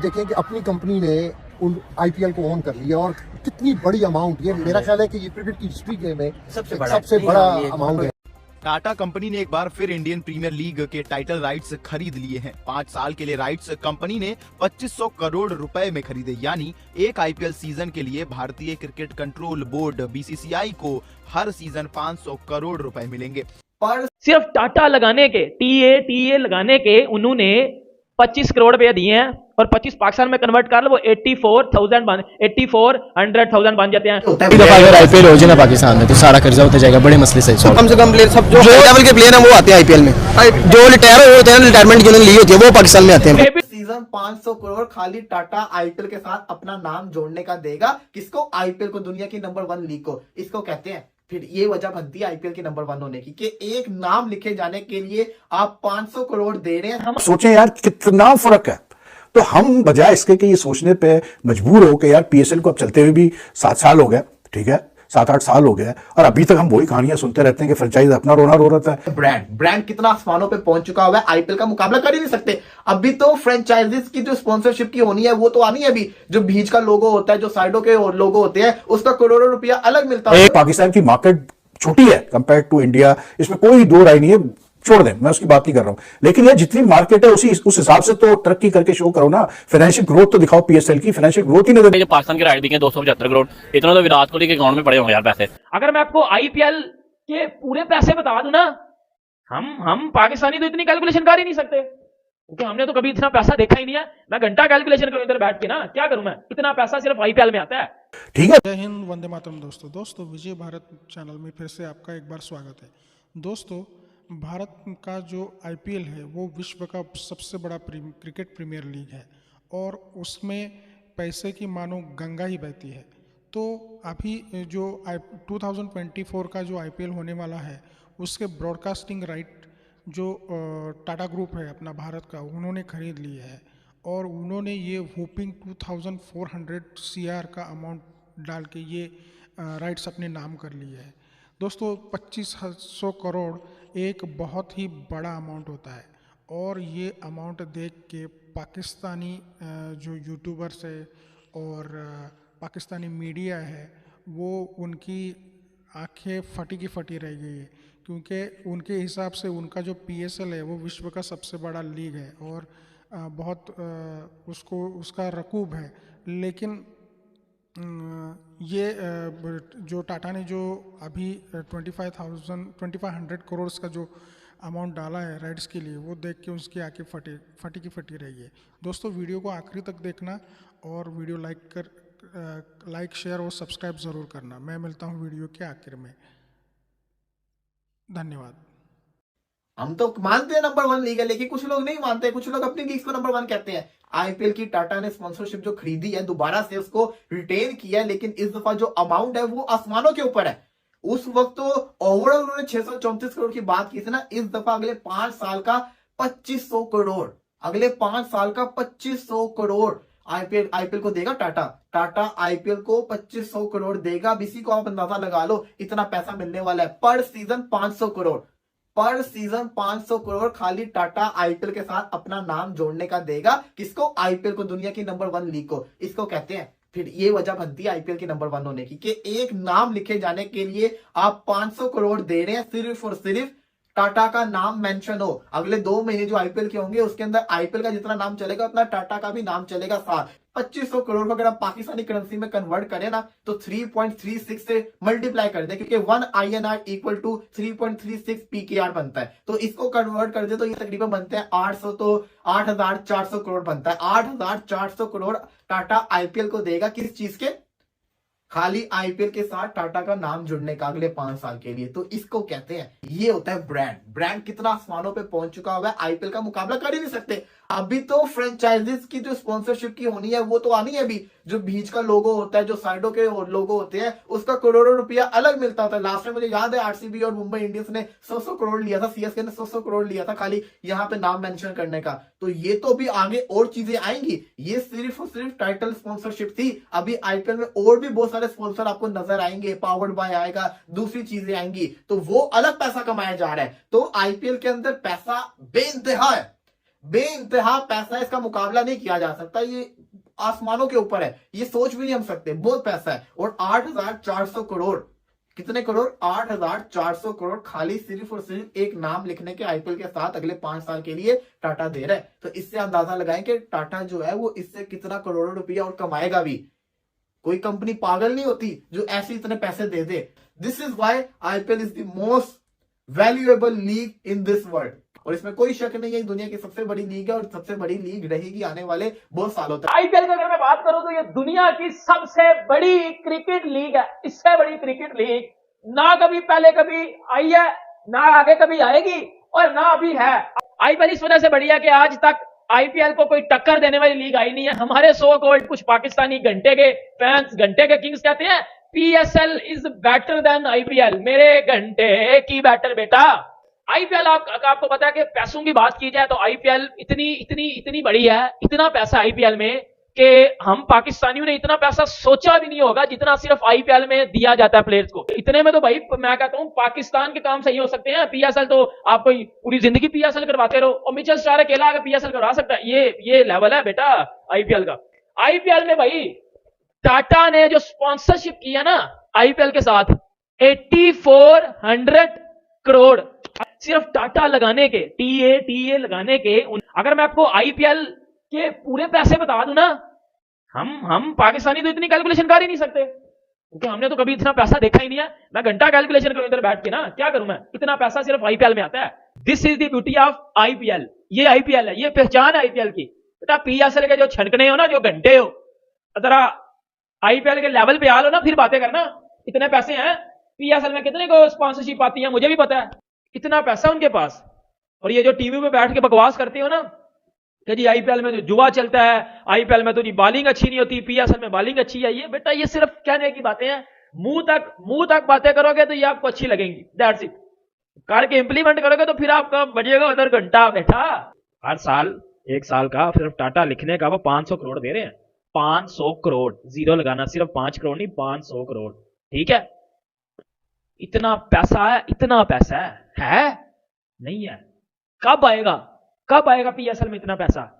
देखें कि अपनी कंपनी ने उन आईपीएल को ऑन कर लिया और कितनी बड़ी अमाउंट, ये मेरा ख्याल है कि ये क्रिकेट की हिस्ट्री में सबसे बड़ा अमाउंट है। टाटा कंपनी ने एक बार फिर इंडियन प्रीमियर लीग के टाइटल राइट्स खरीद लिए हैं। 5 साल के लिए राइट्स कंपनी ने 2500 करोड़ रुपए में खरीदे, यानी एक आईपीएल सीजन के लिए भारतीय क्रिकेट कंट्रोल बोर्ड बीसीसीआई को हर सीजन 500 करोड़ रुपए मिलेंगे। पर सिर्फ टाटा लगाने के टीए लगाने के उन्होंने 25 करोड़ रुपए दिए हैं और 25 पाकिस्तान में कन्वर्ट कर लो वो 84,000 बन जाते हैं। अगर आईपीएल हो जाए ना पाकिस्तान में तो सारा कर्जा होता जाएगा, बड़े मसले से कम प्लेयर सब जो लेवल के प्लेयर हैं वो आते हैं आईपीएल में, जो रिटायर हुए होते हैं रिटायरमेंट जिन्होंने ली होती है वो पाकिस्तान में आते हैं। सीजन 500 करोड़ खाली टाटा आईपीएल के साथ अपना नाम जोड़ने का देगा। किसको? आईपीएल को, दुनिया की नंबर 1 लीग को। इसको कहते हैं, फिर ये वजह बनती है आईपीएल के नंबर 1 होने की कि एक नाम लिखे जाने के लिए आप 500 करोड़ दे रहे हैं। सोचें यार कितना फर्क है। तो हम बजाय इसके कि ये सोचने पे मजबूर हो कि यार पीएसएल को अब चलते हुए भी 7 साल हो गया, ठीक है 7-8 साल हो गया और अभी तक हम वही कहानियां सुनते रहते हैं कि फ्रेंचाइज अपना रोना रो रहा है। ब्रांड कितना आसमानों पे पहुंच चुका हुआ है, आईपीएल का मुकाबला कर ही नहीं सकते। अभी तो फ्रेंचाइजीज की जो स्पॉन्सरशिप की होनी है वो तो आनी है। अभी जो बीच का लोगो होता है, जो साइडों के लोगो होते हैं, उसका करोड़ों रुपया अलग मिलता है। पाकिस्तान की मार्केट छोटी है कंपेयर टू इंडिया, इसमें कोई दो राय नहीं है, छोड़ दें, मैं उसकी बात नहीं कर रहा हूं। लेकिन ये जितनी मार्केट है उस हिसाब से तो तरक्की करके शो करो ना, फाइनेंशियल ग्रोथ तो दिखाओ। पीएसएल की फाइनेंशियल ग्रोथ ही नहीं। पाकिस्तान के राइट दिए 275 करोड़, इतना तो विराट कोहली के अकाउंट में पड़े होंगे यार पैसे। अगर मैं आपको आईपीएल के पूरे पैसे बता दूं ना, हम पाकिस्तानी तो इतनी कैलकुलेशन कर ही नहीं सकते क्योंकि हमने तो कभी इतना पैसा देखा ही नहीं है। मैं घंटा कैलकुलेशन करूं इधर बैठ के ना, क्या करूं मैं, इतना पैसा सिर्फ आईपीएल में आता है। ठीक है। जय हिंद, वंदे मातरम। दोस्तों विजय भारत चैनल में फिर से आपका एक बार स्वागत है। दोस्तों, भारत का जो आईपीएल है वो विश्व का सबसे बड़ा क्रिकेट प्रीमियर लीग है और उसमें पैसे की मानो गंगा ही बहती है। तो अभी जो 2024 का जो आईपीएल होने वाला है उसके ब्रॉडकास्टिंग राइट जो टाटा ग्रुप है अपना भारत का, उन्होंने खरीद लिया है और उन्होंने ये होपिंग 2400 CR का अमाउंट डाल के ये राइट्स अपने नाम कर लिए है। दोस्तों 2500 करोड़ एक बहुत ही बड़ा अमाउंट होता है और ये अमाउंट देख के पाकिस्तानी जो यूट्यूबर्स है और पाकिस्तानी मीडिया है वो उनकी आंखें फटी की फटी रह गई है क्योंकि उनके हिसाब से उनका जो पीएसएल है वो विश्व का सबसे बड़ा लीग है और बहुत उसका रकूब है। लेकिन ये जो टाटा ने जो अभी 2500 करोड़ का जो अमाउंट डाला है राइट्स के लिए, वो देख के उसकी आंखें फटी की फटी रही है। दोस्तों वीडियो को आखिरी तक देखना और वीडियो लाइक शेयर और सब्सक्राइब ज़रूर करना। मैं मिलता हूँ वीडियो के आखिर में। धन्यवाद। हम तो मानते हैं नंबर 1 लीग है, लेकिन कुछ लोग नहीं मानते, कुछ लोग अपनी लीग को नंबर 1 कहते हैं। आईपीएल की टाटा ने स्पॉन्सरशिप जो खरीदी है, दोबारा से उसको रिटेन किया है, लेकिन इस दफा जो अमाउंट है वो आसमानों के ऊपर है। उस वक्त तो ओवरऑल उन्होंने 634 करोड़ की बात की थी ना, इस दफा अगले 5 साल का 2500 करोड़, अगले 5 साल का 2500 करोड़ आईपीएल को देगा टाटा आईपीएल को 2500 करोड़ देगा। अब इसी को आप अंदाजा लगा लो, इतना पैसा मिलने वाला है। पर सीजन 500 करोड़, पर सीजन 500 करोड़ खाली टाटा आईपीएल के साथ अपना नाम जोड़ने का देगा। किसको? आईपीएल को, दुनिया की नंबर 1 लीग को। इसको कहते हैं, फिर ये वजह बनती है आईपीएल के नंबर 1 होने की कि एक नाम लिखे जाने के लिए आप 500 करोड़ दे रहे हैं सिर्फ और सिर्फ टाटा का नाम मेंशन हो। अगले 2 महीने जो आईपीएल के होंगे उसके अंदर आईपीएल का जितना नाम चलेगा उतना टाटा का भी नाम चलेगा साथ। 2500 करोड़ को अगर आप पाकिस्तानी करेंसी में कन्वर्ट करें ना तो 3.36 से मल्टीप्लाई कर दे, क्योंकि 1 INR इक्वल टू 3.36 PKR बनता है। तो इसको कन्वर्ट कर दे तो ये तकरीबन बनते हैं 800, तो 8400 करोड़ बनता है। 8400 करोड़ टाटा आईपीएल को देगा। किस चीज के? खाली आईपीएल के साथ टाटा का नाम जुड़ने का अगले 5 साल के लिए। तो इसको कहते हैं, ये होता है ब्रांड कितना आसमानों पे पहुंच चुका हुआ है, आईपीएल का मुकाबला कर ही नहीं सकते। अभी तो फ्रेंचाइजीज की जो स्पॉन्सरशिप की होनी है वो तो आनी है। अभी जो बीच का लोगो होता है, जो साइडों के लोगो होते हैं, उसका करोड़ों रुपया अलग मिलता होता है। लास्ट में मुझे याद है आरसीबी और मुंबई इंडियंस ने 100 करोड़ लिया था, सीएसके ने 100 करोड़ लिया था खाली यहाँ पे नाम मेंशन करने का। तो ये तो भी आगे और चीजें आएंगी, ये सिर्फ और सिर्फ टाइटल स्पॉन्सरशिप थी। अभी आईपीएल में और भी बहुत सारे स्पॉन्सर आपको नजर आएंगे, पावर्ड बाय आएगा, दूसरी चीजें आएंगी, तो वो अलग पैसा कमाया जा रहा है। तो आईपीएल के अंदर पैसा बेइंतहा है। बेइंतहा पैसा है, इसका मुकाबला नहीं किया जा सकता, ये आसमानों के ऊपर है, ये सोच भी नहीं हम सकते, बहुत पैसा है। और 8,400 करोड़, कितने करोड़? 8,400 करोड़ खाली सिर्फ और सिर्फ एक नाम लिखने के आईपीएल के साथ अगले 5 साल के लिए टाटा दे रहा है। तो इससे अंदाजा लगाएं कि टाटा जो है वो इससे कितना करोड़ों रुपया और कमाएगा भी। कोई कंपनी पागल नहीं होती जो ऐसे इतने पैसे दे दे। This is why IPL is the most valuable league in this world, और इसमें कोई शक नहीं है, दुनिया की सबसे बड़ी लीग है और सबसे बड़ी लीग रहेगी आने वाले बहुत सालों तक। आईपीएल की अगर मैं बात करूं तो ये दुनिया की सबसे बड़ी क्रिकेट लीग है। इससे बड़ी क्रिकेट लीग ना कभी पहले कभी आई है, ना आगे कभी आएगी, और ना अभी है। आईपीएल इस वजह से बड़ी है कि आज तक आईपीएल को कोई टक्कर देने वाली लीग आई नहीं है। हमारे सो कॉल्ड कुछ पाकिस्तानी घंटे के फैंस, घंटे के किंग्स कहते हैं PSL is better than IPL. मेरे घंटे की बेटर बेटा। आईपीएल आपको पता है कि पैसों की बात की जाए तो आईपीएल इतनी बड़ी है, इतना पैसा आईपीएल में कि हम पाकिस्तानियों ने इतना पैसा सोचा भी नहीं होगा जितना सिर्फ आईपीएल में दिया जाता है प्लेयर्स को। इतने में तो भाई मैं कहता हूं पाकिस्तान के काम सही हो सकते हैं। पीएसएल तो आप कोई पूरी जिंदगी पीएसएल करवाते रहो और मिचेल स्टार्क अकेला आगे पीएसएल करवा सकता है। ये लेवल है बेटा आईपीएल का। आईपीएल में भाई टाटा ने जो स्पॉन्सरशिप किया ना आईपीएल के साथ 8400 करोड़ सिर्फ टाटा लगाने के, टीए लगाने के। अगर मैं आपको आईपीएल के पूरे पैसे बता दूं ना, हम पाकिस्तानी तो इतनी कैलकुलेशन कर ही नहीं सकते, क्योंकि हमने तो कभी इतना पैसा देखा ही नहीं है। मैं घंटा कैलकुलेशन करूं इधर बैठ के ना, क्या करूं मैं, इतना पैसा सिर्फ आईपीएल में आता है। This is the beauty of IPL. ये आईपीएल है, ये पहचान है आईपीएल की। बेटा पीएसएल के जो छनकने हो ना, जो घंटे हो, जरा आईपीएल के लेवल पे आ लो ना, फिर बातें करना। इतने पैसे हैं पीएसएल में, कितने को स्पॉन्सरशिप आती है मुझे भी पता है, इतना पैसा उनके पास। और ये जो टीवी पे बैठ के बकवास करते हो ना कि जी आईपीएल में तो जुआ चलता है, आईपीएल में तो जी बॉलिंग अच्छी नहीं होती, पीएसएल में बॉलिंग अच्छी है, ये बेटा ये सिर्फ कहने की बातें हैं। मुंह तक बातें करोगे तो ये आपको अच्छी लगेंगी, दैट्स इट। करके इंप्लीमेंट करोगे तो फिर आपका बजेगा उधर घंटा बेटा। हर साल 1 साल का सिर्फ टाटा लिखने का वो 500 करोड़ दे रहे हैं। 500 करोड़, जीरो लगाना, सिर्फ 5 करोड़ नहीं, 500 करोड़। ठीक है, इतना पैसा है नहीं है। कब आएगा पीएसएल में इतना पैसा?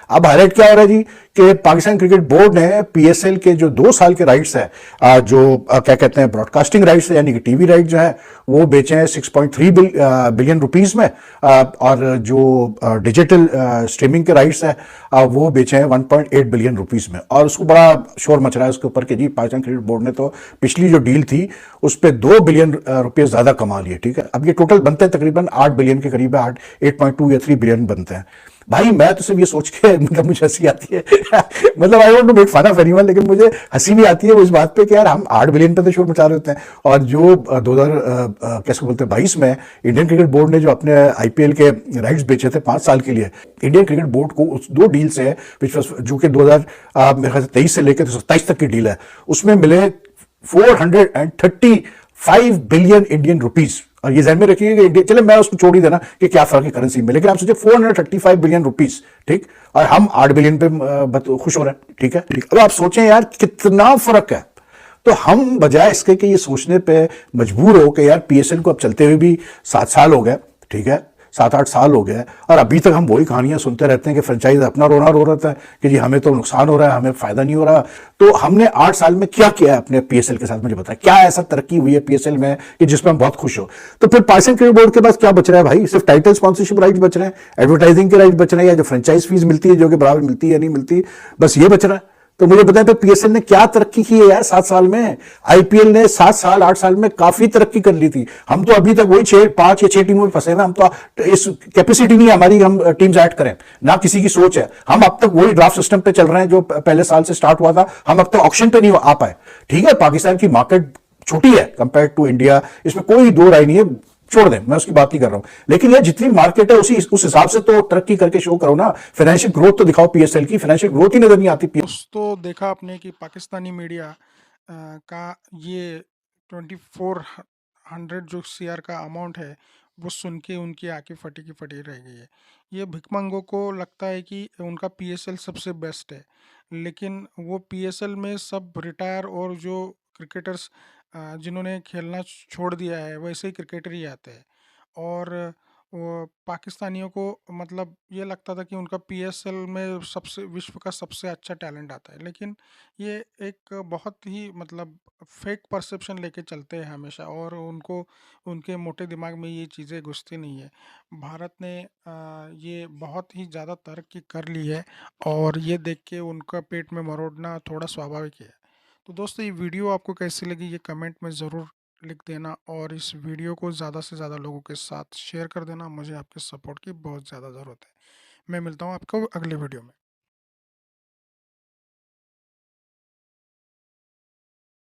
अब हाईलाइट क्या हो रहा है जी कि पाकिस्तान क्रिकेट बोर्ड ने पीएसएल के जो 2 साल के राइट्स है, क्या कहते हैं ब्रॉडकास्टिंग राइट्स है, यानी कि टीवी राइट जो है वो बेचे हैं 6.3 बिलियन रुपीस में, और जो डिजिटल स्ट्रीमिंग के राइट्स है वो बेचे हैं 1.8 बिलियन रुपीस में। और उसको बड़ा शोर मच रहा है उसके ऊपर कि जी पाकिस्तान क्रिकेट बोर्ड ने तो पिछली जो डील थी उस पर 2 बिलियन रुपये ज्यादा कमा लिए। ठीक है, अब ये टोटल बनते हैं तकरीबन 8 बिलियन के करीब है, 8.2 या 3 बिलियन बनते हैं। भाई मैं तो सिर्फ ये सोच के मतलब मुझे हंसी आती है मतलब I want to make fun of anyone, लेकिन मुझे हंसी नहीं आती है वो इस बात पे कि यार हम 8 बिलियन पे तो शोर मचा रहे होते हैं, और जो 2000 बोलते हैं 22 में इंडियन क्रिकेट बोर्ड ने जो अपने आईपीएल के राइट्स बेचे थे 5 साल के लिए, इंडियन क्रिकेट बोर्ड को उस 2 डील से, जो कि 2023 से लेकर 27 तक की डील है, उसमें मिले 435 बिलियन इंडियन रुपीज। और ये ध्यान में रखिए कि चले मैं उसको छोड़ ही देना कि क्या फर्क है करेंसी में, लेकिन आप सोचिए 435 बिलियन रुपीज, ठीक, और हम 8 बिलियन पे खुश हो रहे हैं। ठीक है, अब आप सोचें यार कितना फर्क है। तो हम बजाय इसके कि ये सोचने पे मजबूर हो कि यार पीएसएल को अब चलते हुए भी 7 साल हो गए, ठीक है, 7-8 साल हो गए, और अभी तक हम वही कहानियां सुनते रहते हैं कि फ्रेंचाइज अपना रोना रो रहता है कि जी हमें तो नुकसान हो रहा है, हमें फायदा नहीं हो रहा। तो हमने 8 साल में क्या किया है अपने पीएसएल के साथ, मुझे बताया क्या ऐसा तरक्की हुई है पीएसएल में कि जिसमें हम बहुत खुश हो। तो फिर पाकिस्तान क्रिकेट बोर्ड के पास क्या बच रहा है भाई? सिर्फ टाइटल स्पॉन्सरशिप राइट बच रहे हैं, एडवर्टाइजिंग के राइट बच रहे हैं, या जो फ्रेंचाइज फीस मिलती है जो कि बराबर मिलती है या नहीं मिलती, बस ये बच रहा है। तो मुझे बताया फिर पीएसएल ने क्या तरक्की की है यार 7 साल में? आईपीएल ने 7 साल 8 साल में काफी तरक्की कर ली थी। हम तो अभी तक वही 5 या 6 टीमों में फंसे हैं। हम तो इस कैपेसिटी नहीं है हमारी हम टीम्स ऐड करें, ना किसी की सोच है। हम अब तक वही ड्राफ्ट सिस्टम पे चल रहे हैं जो पहले साल से स्टार्ट हुआ था। हम अब तक ऑक्शन पे नहीं आ पाए। ठीक है, पाकिस्तान की मार्केट छोटी है कंपेयर टू इंडिया, इसमें कोई दो राय नहीं है, छोड़ दें, मैं उसकी बात नहीं कर रहा हूं। लेकिन ये जितनी मार्केट है उस हिसाब से तो तरक्की करके शो करो ना, फाइनेंशियल ग्रोथ तो दिखाओ। पीएसएल की फाइनेंशियल ग्रोथ ही नजर नहीं आती। दोस्तों देखा आपने कि पाकिस्तानी मीडिया का ये 2400 जो सीआर का अमाउंट है वो सुन के उनकी आंखें फटी की फटी रह गई है। ये भिखमंगों को लगता है कि उनका पीएसएल सबसे बेस्ट है, लेकिन वो पीएसएल में सब रिटायर और जो क्रिकेटर्स जिन्होंने खेलना छोड़ दिया है वैसे ही क्रिकेटर ही आते हैं, और वो पाकिस्तानियों को मतलब ये लगता था कि उनका पीएसएल में सबसे विश्व का सबसे अच्छा टैलेंट आता है, लेकिन ये एक बहुत ही मतलब फेक परसेप्शन लेके चलते हैं हमेशा, और उनको उनके मोटे दिमाग में ये चीज़ें घुसती नहीं है। भारत ने ये बहुत ही ज़्यादा तरक्की कर ली है, और ये देख के उनका पेट में मरोड़ना थोड़ा स्वाभाविक है। तो दोस्तों, ये वीडियो आपको कैसी लगी ये कमेंट में ज़रूर लिख देना, और इस वीडियो को ज़्यादा से ज़्यादा लोगों के साथ शेयर कर देना। मुझे आपके सपोर्ट की बहुत ज़्यादा ज़रूरत है। मैं मिलता हूँ आपको अगले वीडियो में।